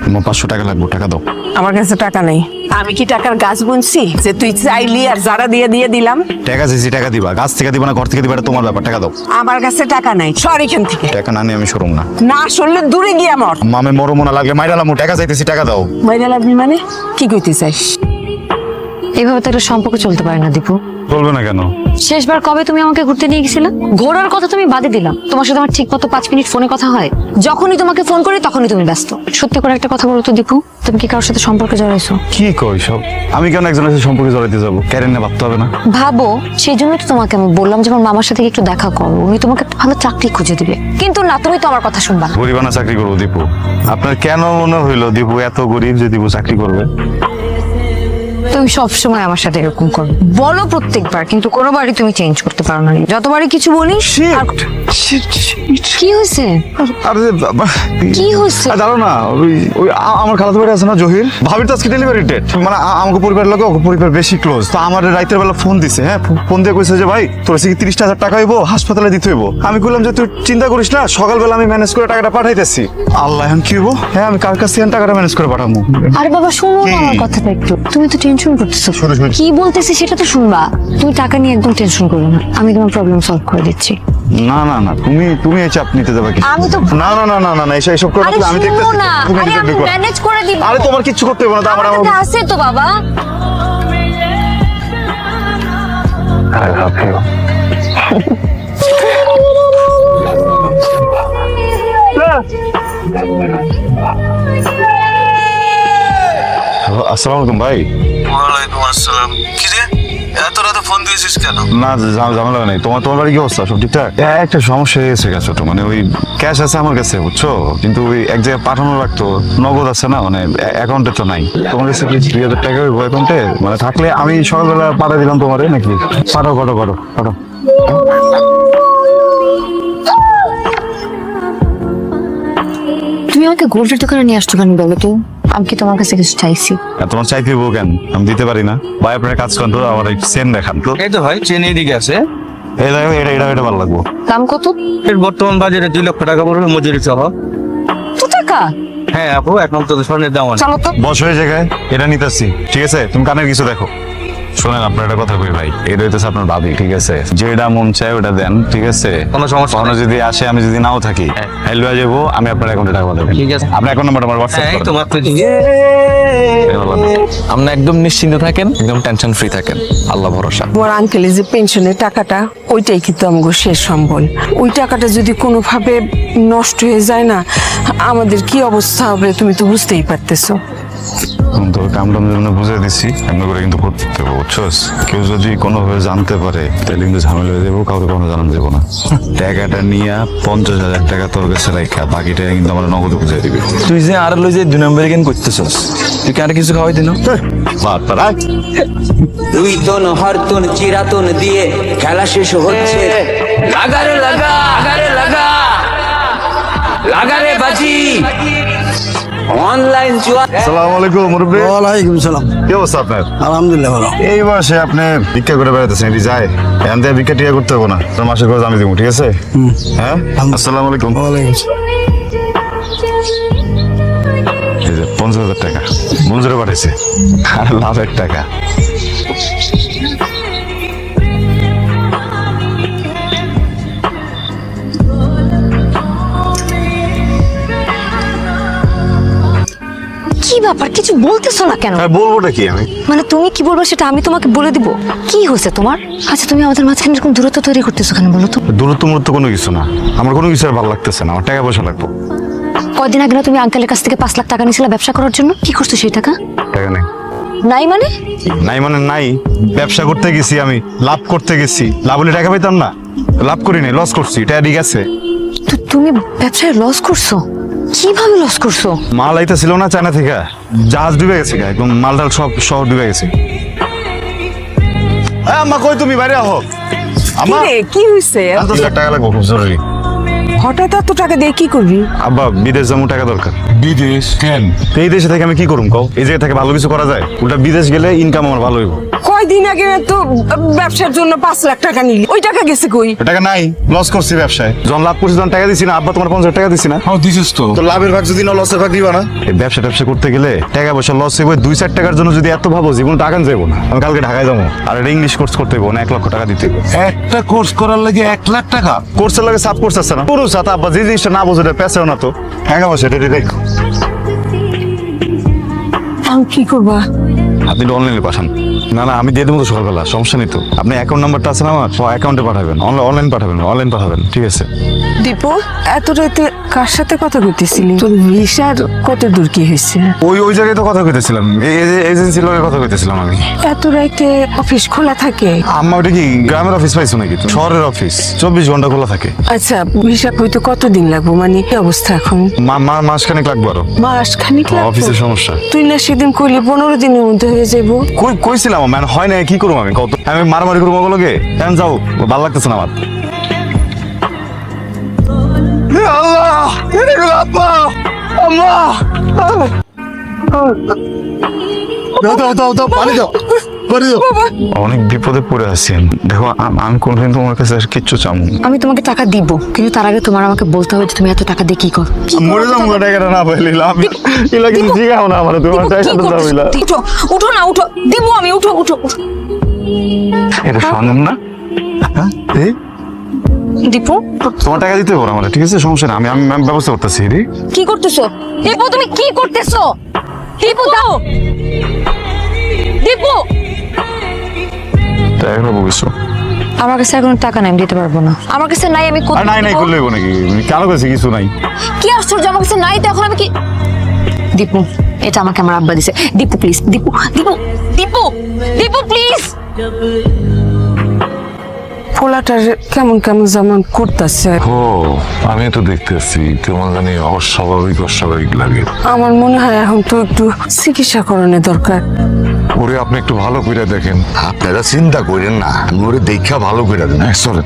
আমার 500 টাকা লাগবে, টাকা দাও। আমার কাছে টাকা নেই। আমি কি টাকার গাছ বুনছি যে তুই চাইলি আর যারা দিয়ে দিয়ে দিলাম? টাকা চাইছি, টাকা দিবা। গাছ থেকে দিবা না ঘর থেকে দিবা এটা তোমার ব্যাপার, টাকা দাও। আমার কাছে টাকা নাই, সর এখান থেকে। টাকা না নিয়ে আমি সরম না। না সরলে দূরে গিয়ে মর। মামে মরমো না লাগলে মাইরালামু, টাকা চাইতেছি, টাকা দাও। মাইরা লাগবি মানে কি কইতে চাইস? এভাবে তো একটা সম্পর্ক চলতে পারে না দীপু। বলবে না কেন? শেষবার কবে তুমি আমাকে ঘুরতে নিয়ে গেছিলে? ঘোরার কথা তুমি বাদে দিলাম, তোমার সাথে আমার ঠিক মতো 5 মিনিট ফোনে কথা হয়। যখনই তোমাকে ফোন করি তখনই তুমি ব্যস্ত। সত্যি করে একটা কথা বলো তো দীপু, তুমি কি কারোর সাথে সম্পর্কে জড়াইছো? কি কই সব? আমি কেন একজনের সাথে সম্পর্কে জড়াইতে যাবো? ক্যারেন না ভাবতে হবে না? ভাবো, সেই জন্য তো তোমাকে আমি বললাম যে আমার মামার সাথে একটু দেখা করো, উনি তোমাকে একটা ভালো চাকরি খুঁজে দিবে। কিন্তু না, তুমি তো আমার কথা শুনবা না। গরিবানা চাকরি করবো দীপু? আপনার কেন মনে হইলো দীপু এত গরিব যে দীপু চাকরি করবে? তুমি সবসময় আমার সাথে এরকম করো, বলো প্রত্যেকবার, কিন্তু কোনোবারই তুমি চেঞ্জ করতে পারো না। যতবারই কিছু বলি কি হয়েছে? আরে কি হয়েছে? জানো না, ওই আমার খালাতো ভাই আছে না জহির, ভাবির তো আজকে ডেলিভারি ডেট। মানে আমাকে পরিবারের লোক পরিবার বেশি ক্লোজ, তো আমার রাতের বেলা ফোন দিছে। হ্যাঁ, ফোন দিয়ে কইছে যে ভাই তোর কি 30,000 টাকা হইব, হাসপাতালে দিতে হইব। আমি কইলাম যে তুই চিন্তা করিস না, সকালবেলা আমি ম্যানেজ করে টাকাটা পাঠাইতেছি। আল্লাহ, এখন কি হইব? হ্যাঁ, আমি কার কাছে টাকাটা ম্যানেজ করে পাঠাবো। আরে বাবা শোনো না আমার কথাটা একটু, তুমি তো টেনশন করতেছো। কি বলতেছি সেটা তো শুনবা। তুমি টাকা নিয়ে একদম টেনশন করো না, আমি তোমার প্রবলেম সলভ করে দিচ্ছি। না না না, তুমি এই চাপ নিতে যাবে কি? আমি তো না না না না না না, এসব করে আরে আমি শুনো দেখতেছি না, আরে আমি ম্যানেজ করে দিব। আরে তোমার কিচ্ছু করতে হবে না, তো আমার কাছে আছে তো বাবা। আসসালামু আলাইকুম ভাই। ওয়ালাইকুম আসসালাম। কি রে, এত রাতে ফোন দিয়েছিস কেন? না ঝামেলা নেই। তোমার বাড়ি কি অবস্থা? সব ঠিকঠাক? একটা সমস্যা হয়ে গেছে ছোট, মানে ওই ক্যাশ আছে আমার কাছে বুঝছো, কিন্তু ওই এক জায়গায় পাঠানো লাগতো, নগদ আছে না, মানে অ্যাকাউন্টে তো নাই। তোমার কাছে কি 2,000 টাকা ওই অ্যাকাউন্টে মানে থাকলে আমি সকালবেলা পাঠিয়ে দিলাম তোমারে, নাকি? পাঠাও। তুমি আমাকে গোল্ডের দোকানে নিয়ে আসছো কেন বলো তো? আমি কি তোমার কাছে কিছু চাইছি? আর তোমার চাইতে হইব কেন? আমি দিতে পারি না ভাই। আপনার কাজ করেন তো, আমার সেন দেখান তো। এই তো ভাই, চেন এদিকে আছে। এই দেখো, এটা ভালো লাগবো। দাম কত? এর বর্তমান বাজারে 2 লক্ষ টাকা পড়বে মজুরি সহ। তো টাকা হ্যাঁ আপু, এখন তো স্বর্ণের দাম অনেক। চলো তো। বস হয়ে জায়গায় এটা নিতেছি, ঠিক আছে? তুমি কানের কিছু দেখো। শোনেন, আপনার একটা কথা কই ভাই, এটা হইতেছে আপনার ভাবি, ঠিক আছে? যেটা মন চায় ওটা দেন, ঠিক আছে? কোনো সমস্যা কখনো নেই। যদি আসে, আমি যদি নাও থাকি, হেল্প হয়ে যাবো, আমি আপনার অ্যাকাউন্টে টাকা পাঠাবো। ঠিক আছে। আপনার অ্যাকাউন্ট নাম্বার আমার হ্যাঁ, হোয়াটসঅ্যাপ এই করে তো দেন। মাত্র আপনি একদম নিশ্চিন্ত থাকেন, একদম টেনশন ফ্রি থাকেন, আল্লাহ ভরসা। তোমার আঙ্কেলের যে পেনশনের টাকাটা, ওইটাই কিন্তু আমাকে শেষ সম্বল। ওই টাকাটা যদি কোনোভাবে নষ্ট হয়ে যায় না, আমাদের কি অবস্থা হবে তুমি তো বুঝতেই পারতেছো। তো কামটা আমি বুঝে দিচ্ছি, এমনি করে কিন্তু করতে হবে, বুঝছোস? কেউ যদি কোনোভাবে জানতে পারে তাহলে কিন্তু ঝামেলা হয়ে যাবো, কাউকে কোনো জানান দেবো না। টাকাটা নিয়ে 50,000 টাকা তোর কাছে রাখা, বাকি টাকা কিন্তু আমার নগদে বুঝাই দিবে। তুই যে আর লই যে 2 নম্বরে কেন করতেছস? তুই কি আর কিছু খাওয়াই দিন? দুই তন হরতন চিরাতন দিয়ে খেলা শেষ হচ্ছে। লাগারে লাগা, লাগারে বাজি অনলাইন জুয়া। আসসালামু আলাইকুম মুরব্বি। ওয়ালাইকুম সালাম। কি অবস্থা আপনার? আলহামদুলিল্লাহ ভালো। এই বয়সে আপনি ভিক্ষা করে বেড়াতেছেন, এটি যায়? এখান থেকে ভিক্ষা টিকা করতে হবে না, তোর মাসের খরচ আমি দেবো, ঠিক আছে? হ্যাঁ, আসসালামু আলাইকুম। ওয়ালাইকুম এই যে 50,000 টাকা মঞ্জুরে পাঠাইছে, আর লাভের টাকা। কি ব্যাপার, কিছু বলতেছো না কেন? হ্যাঁ, বলবোটা কি আমি? মানে তুমি কি বলবো সেটা আমি তোমাকে বলে দিব? কি হয়েছে তোমার? আচ্ছা তুমি আমাদের মাঝখানে এরকম দূরত্ব তৈরি করতেছো কেন বলো তো? দূরত্ব কোনো কিছু না, আমার কোনো কিছু আর ভালো লাগতেছে না, আমার টাকা পয়সা লাগবে। কয়দিন আগে না তুমি আঙ্কেলের কাছ থেকে 5 লাখ টাকা নিয়েছিলে ব্যবসা করার জন্য? কি করছো সেই টাকা? টাকা নেই। নাই মানে? নাই, ব্যবসা করতে গেছি, আমি লাভ করতে গেছি, লাভ হলে টাকা পাইতাম না? লাভ করি নাই, লস করছি, এটা ঠিক আছে? তো তুমি ব্যবসায় লস করছো? কিভাবে লস করছো? মাল আইতেছিল না চায়না থেকে, জাহাজ ডুবে গেছে, একদম মালটাল সব শহর ডুবে গেছে। আম্মা কই তুমি? বাইরে আহো আম্মা। কি রে, কি হইছে? 10 লাখ টাকা লাগবে, খুব জরুরি। হঠাৎ এত টাকা দিয়ে কি করবি? আব্বা বিদেশ যাবো, টাকা দরকার। বিদেশ কেন? তো এই দেশে থেকে আমি কি করুম কও? এই জায়গা থেকে ভালো কিছু করা যায়? উল্টা বিদেশ গেলে ইনকাম আমার ভালো হইব। কয়দিন আগে না তো ব্যবসার জন্য 5 লাখ টাকা নিলি, ওই টাকা গেছে কই? ওই টাকা নাই, লস করছি ব্যবসায়। যখন লাভ করছি তখন টাকা দিছি না আব্বা? তোমার 50 টাকা দিছি না? হ্যাঁ দিছিস তো। তো লাভের ভাগ যদি না লসের ভাগ দিবা না? এই ব্যবসা করতে গেলে টাকা পয়সা লস হইব। 2-4 টাকার জন্য যদি এত ভাবো, জীবন টাকা যাবো না। আমি কালকে ঢাকায় যাবো, আর এটা ইংলিশ কোর্স করতে হইব না, 1 লক্ষ টাকা দিতে হইব। একটা কোর্স করার লাগে 1 লাখ টাকা? কোর্সের লাগে সাত কোর্স আছে না? পুরো সাত আব্বা, যে জিনিসটা না বোঝে পেছেও না তো। হ্যাঁ বসে এটা দেখো। আমি কি করবা? আপনি অনলাইনে পাঠান। না না, আমি দিয়ে দেবো তো সকালবেলা, সমস্যা নেই তো। আপনি অ্যাকাউন্ট নাম্বারটা আছে না আমার, অ্যাকাউন্টে পাঠাবেন। অনলাইন পাঠাবেন, ঠিক আছে? দীপু, এত রাতে কার সাথে কথা কইতেছিলি? তোর ভিসার কত দূর কি হয়েছে? ওই জায়গায় তো কথা কইতেছিলাম, এজেন্সির লগে কথা কইতেছিলাম আমি। এত রাতে অফিস খোলা থাকে? আম্মা ওটা কি গ্রামের অফিস পাইছো নাকি? শহরের অফিস 24 ঘন্টা খোলা থাকে। আচ্ছা, ভিসা হইতে কতদিন লাগবো? মানে কি অবস্থা এখন? মাসখানেক লাগবে আরো। মাস খানিক লাগবে? অফিসের সমস্যা। তুই না সেদিন কইলি 15 দিনের মধ্যে হয়ে যাবো। কইছিলাম মানে হয় না, কি করবো আমি? কত আমি মারামারি করবো ওগুলোকে? এখন যাও, ভালো লাগতেছে না আমার। আল্লাহ, আব্বা, আম্মা, দাও, পানি দাও। অনেক বিপদে পড়ে আছি। দেখো, আমি কোনদিন তোমার কাছে আর কিচ্ছু চামু। আমি তোমাকে টাকা দিব, কিন্তু তার আগে তোমার আমাকে বলতে হবে যে তুমি এত টাকা দিয়ে কি করো। মরে যাবো, টাকাটা না পাইলে আমি এলা কিছু জিগাও না আমার। তোমার টাকাটা দাও ইলা। উঠো না, উঠো, দিব আমি। উঠো। এটা সম্ভব না। হ্যাঁ, দীপু, তোমার টাকা দিতে পারো আমার, ঠিক আছে? সমস্যা না, আমি ব্যবস্থা করতেছি। কি করতেছো? দীপু, তুমি কি করতেছো? দীপু, দাও। দীপু, টাকা পাবো কিছু? আমার কাছে এখন টাকা নাই, আমি দিতে পারবো না। আমার কাছে নাই, আমি আর নাই করলে হইব নাকি? কারো কাছে কিছু নাই? কি আশ্চর্য, আমার কাছে নাই তো এখন আমি কি? দীপু, এটা আমাকে আমার আব্বা দিছে। Dipu please, Dipu please. পোলাটার কেমন যেমন করতেছে। ও, আমি তো দেখতেছি কেমন জানি অস্বাভাবিক লাগে। আমার মনে হয় এখন তো একটু চিকিৎসা করানোর দরকার। ওরে আপনি একটু ভালো করে দেখেন। আপনারা চিন্তা করেন না, আমি ওরে দেখা ভালো করে দেন। চলে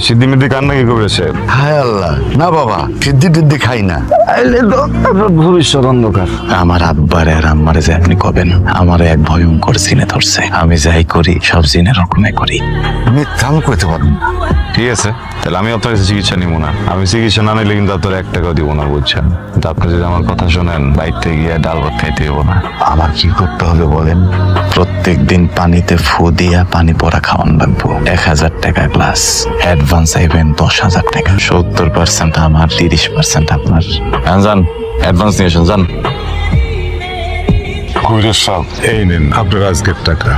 সিদ্ধিমিদ্ধি কান্না কি করেছে? হায় আল্লাহ, না বাবা, সিদ্ধি খাই না। ভবিষ্যৎ অন্ধকার। আমার আব্বারে আর আম্মারে যে আপনি কবেন, আমার এক ভয়ঙ্কর জিনে ধরছে। আমি যাই করি সব জিনের রকমে করি। মিথ্যা আমি কইতে পারবো না। ঠিক আছে, তাহলে আমি আপনার কাছে চিকিৎসা নিব না। আমি চিকিৎসা না নিলে কিন্তু আপনার 1 টাকাও দিব না, বুঝছেন? কিন্তু আপনি যদি আমার কথা শোনেন, বাইরে গিয়ে ডাল ভাত খাইতে হবো না। আমার কি করতে হবে বলেন? প্রত্যেক দিন পানিতে ফু দিয়া পানি পরা খাওয়ান লাগবো। 1000 টাকা গ্লাস। অ্যাডভান্স আইবেন 10,000 টাকা। 70% আমার, 30% আপনার। যান, অ্যাডভান্স নিয়ে আসেন, যান। কইরে সব এই নেন আপনার আজকের টাকা।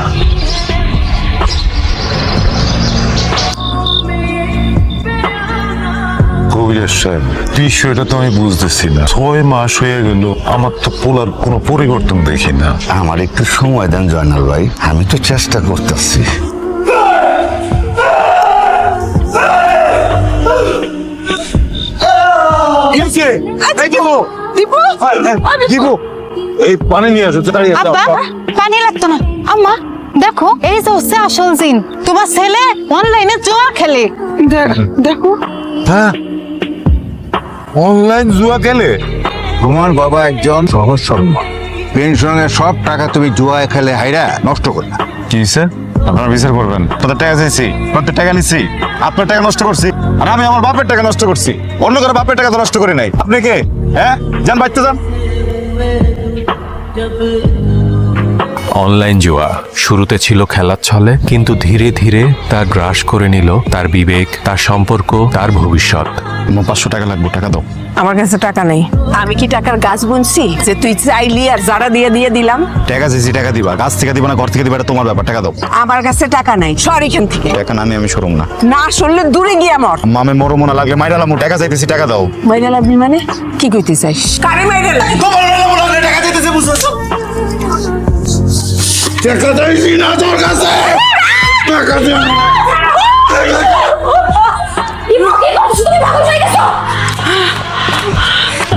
কবিরের সাহেব, বিষয়টা তো আমি বুঝতেছি না। 6 মাস হয়ে গেল, আমার তো পোলার কোনো পরিবর্তন দেখি না। আমার একটু সময় দেন জয়নাল ভাই, আমি তো চেষ্টা করতেছি। এই পানি নিয়ে আসো, আব্বা, পানি লাগতো না। আম্মা দেখো, এই যে হচ্ছে আসল জিন। তোমার ছেলে অনলাইনে জুয়া খেলে। দেখো, হ্যাঁ, অনলাইন জুয়া খেলে। তোমার বাবা একজন সহজ সরল, পেনশনের সব টাকা তুমি জুয়ায় খেলে হাইরা নষ্ট করলা। কি হয়েছে? আপনারা বিচার করবেন। আপনাদের টাকা চাইছি, আপনাদের টাকা নিচ্ছি, আপনার টাকা নষ্ট করছি, আর আমি আমার বাপের টাকা নষ্ট করছি। অন্য কারো বাপের টাকা তো নষ্ট করি নাই। আপনি কে? হ্যাঁ, যান বাইতে যান। অনলাইন জুয়া শুরুতে ছিল খেলার ছলে, কিন্তু ধীরে ধীরে তা গ্রাস করে নিল তার বিবেক, তার সম্পর্ক, তার ভবিষ্যৎ। আমার 500 টাকা লাগবে, টাকা দাও। আমার কাছে টাকা নেই। আমি কি টাকার গাছ বুনছি যে তুই চাইলি আর যারা দিয়ে দিলাম? টাকা চাইছি, টাকা দিবা। গাছ থেকে দিবা না ঘর থেকে দিবা, এটা তোমার ব্যাপার। টাকা দাও। আমার কাছে টাকা নাই, সর এখান থেকে। টাকা না নিয়ে আমি সরম না। না শুনলে দূরে গিয়ে মর। মামে মরমনা লাগলে মাইরালাম। টাকা চাইতেছি, টাকা দাও। মাইরা লাগবি মানে? কি কইতে চাইস? কারে মাইরা লাগবি? তোমার লাগলে টাকা চাইতেছে, বুঝছো? টাকা চাইছি না তোর কাছে, টাকা দে।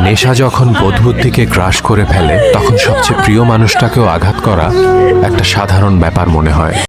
নেশা যখন বোধবুদ্ধিকে গ্রাস করে ফেলে, তখন সবচেয়ে প্রিয় মানুষটাকেও আঘাত করা একটা সাধারণ ব্যাপার মনে হয়।